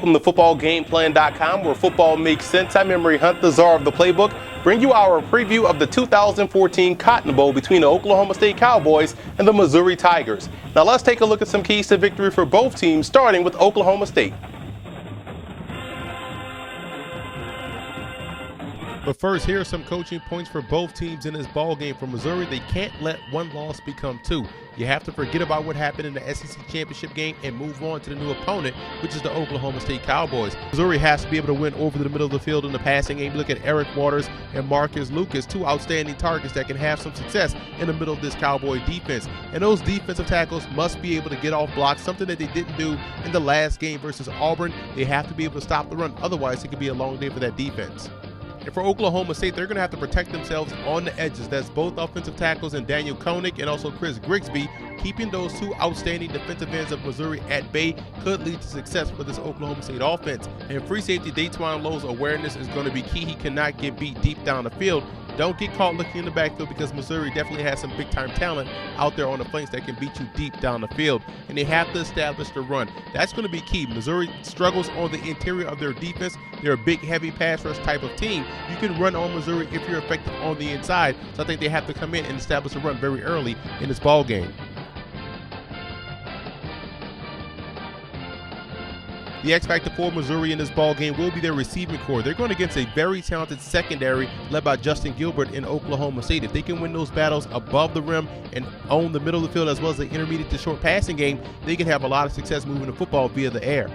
Welcome to footballgameplan.com, where football makes sense. I'm Emery Hunt, the czar of the playbook. Bring you our preview of the 2014 Cotton Bowl between the Oklahoma State Cowboys and the Missouri Tigers. Now let's take a look at some keys to victory for both teams, starting with Oklahoma State. But first, here are some coaching points for both teams in this ball game. For Missouri, they can't let one loss become two. You have to forget about what happened in the SEC championship game and move on to the new opponent, which is the Oklahoma State Cowboys. Missouri has to be able to win over the middle of the field in the passing game. Look at Eric Waters and Marcus Lucas, two outstanding targets that can have some success in the middle of this Cowboy defense. And those defensive tackles must be able to get off blocks, something that they didn't do in the last game versus Auburn. They have to be able to stop the run. Otherwise, it could be a long day for that defense. And for Oklahoma State, they're going to have to protect themselves on the edges. That's both offensive tackles and Daniel Koenig and also Chris Grigsby. Keeping those two outstanding defensive ends of Missouri at bay could lead to success for this Oklahoma State offense. And free safety Datwan Lowe's awareness is going to be key. He cannot get beat deep down the field. Don't get caught looking in the backfield, because Missouri definitely has some big-time talent out there on the flanks that can beat you deep down the field. And they have to establish the run. That's going to be key. Missouri struggles on the interior of their defense. They're a big, heavy pass rush type of team. You can run on Missouri if you're effective on the inside. So I think they have to come in and establish a run very early in this ball game. The X factor for Missouri in this ball game will be their receiving core. They're going against a very talented secondary led by Justin Gilbert in Oklahoma State. If they can win those battles above the rim and own the middle of the field as well as the intermediate to short passing game, they can have a lot of success moving the football via the air.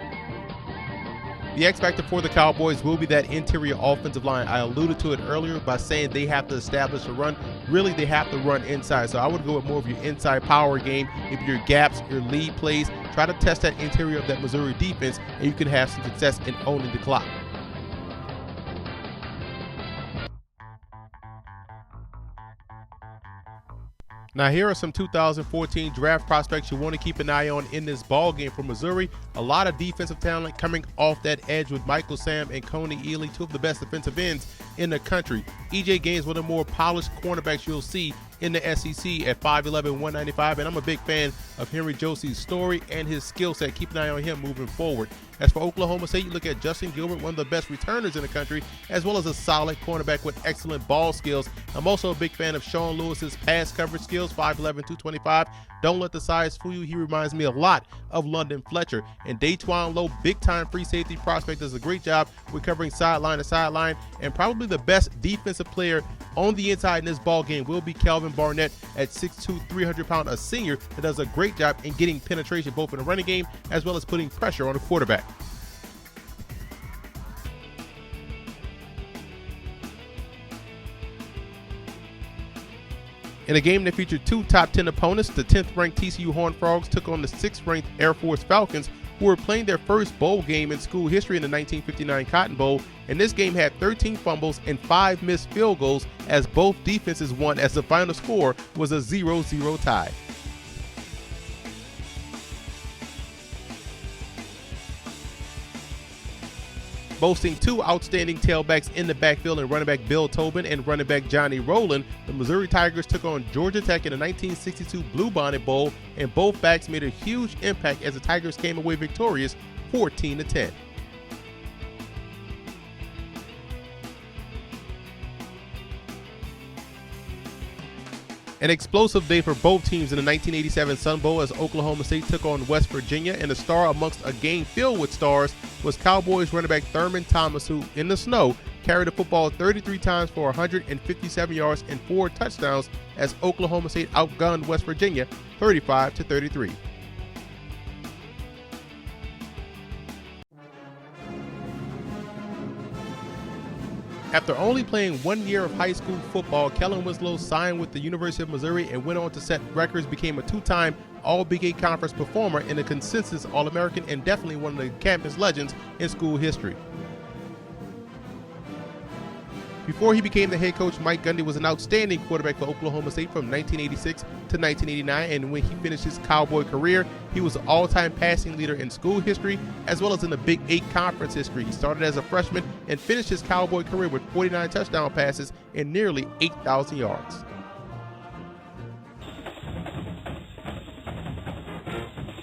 The X factor for the Cowboys will be that interior offensive line. I alluded to it earlier by saying they have to establish a run. Really, they have to run inside. So I would go with more of your inside power game. If your gaps, your lead plays, try to test that interior of that Missouri defense, and you can have some success in owning the clock. Now, here are some 2014 draft prospects you want to keep an eye on in this ball game for Missouri. A lot of defensive talent coming off that edge with Michael Sam and Coney Ely, two of the best defensive ends in the country. E.J. Gaines, one of the more polished cornerbacks you'll see in the SEC at 5'11", 195, and I'm a big fan of Henry Josey's story and his skill set. Keep an eye on him moving forward. As for Oklahoma State, you look at Justin Gilbert, one of the best returners in the country, as well as a solid cornerback with excellent ball skills. I'm also a big fan of Sean Lewis's pass coverage skills, 5'11", 225. Don't let the size fool you. He reminds me a lot of London Fletcher. And Datwan Lowe, big-time free safety prospect, does a great job with covering sideline to sideline. And probably the best defensive player on the inside in this ball game will be Kelvin Barnett at 6'2", 300-pound, a senior that does a great job in getting penetration both in the running game as well as putting pressure on the quarterback. In a game that featured two top 10 opponents, the 10th-ranked TCU Horned Frogs took on the 6th-ranked Air Force Falcons, who were playing their first bowl game in school history in the 1959 Cotton Bowl. And this game had 13 fumbles and 5 missed field goals as both defenses won, as the final score was a 0-0 tie. Boasting two outstanding tailbacks in the backfield and running back Bill Tobin and running back Johnny Rowland, the Missouri Tigers took on Georgia Tech in the 1962 Bluebonnet Bowl, and both backs made a huge impact as the Tigers came away victorious 14-10. An explosive day for both teams in the 1987 Sun Bowl as Oklahoma State took on West Virginia, and the star amongst a game filled with stars was Cowboys running back Thurman Thomas, who in the snow carried the football 33 times for 157 yards and 4 touchdowns as Oklahoma State outgunned West Virginia 35-33. After only playing 1 year of high school football, Kellen Winslow signed with the University of Missouri and went on to set records, became a 2-time All-Big 8 Conference performer and a consensus All-American, and definitely one of the campus legends in school history. Before he became the head coach, Mike Gundy was an outstanding quarterback for Oklahoma State from 1986 to 1989, and when he finished his Cowboy career, he was the all-time passing leader in school history as well as in the Big 8 Conference history. He started as a freshman and finished his Cowboy career with 49 touchdown passes and nearly 8,000 yards.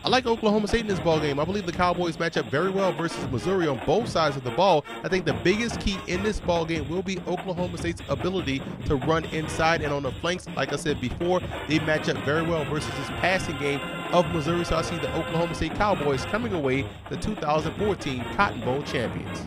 I like Oklahoma State in this ball game. I believe the Cowboys match up very well versus Missouri on both sides of the ball. I think the biggest key in this ball game will be Oklahoma State's ability to run inside and on the flanks. Like I said before, they match up very well versus this passing game of Missouri. So I see the Oklahoma State Cowboys coming away the 2014 Cotton Bowl champions.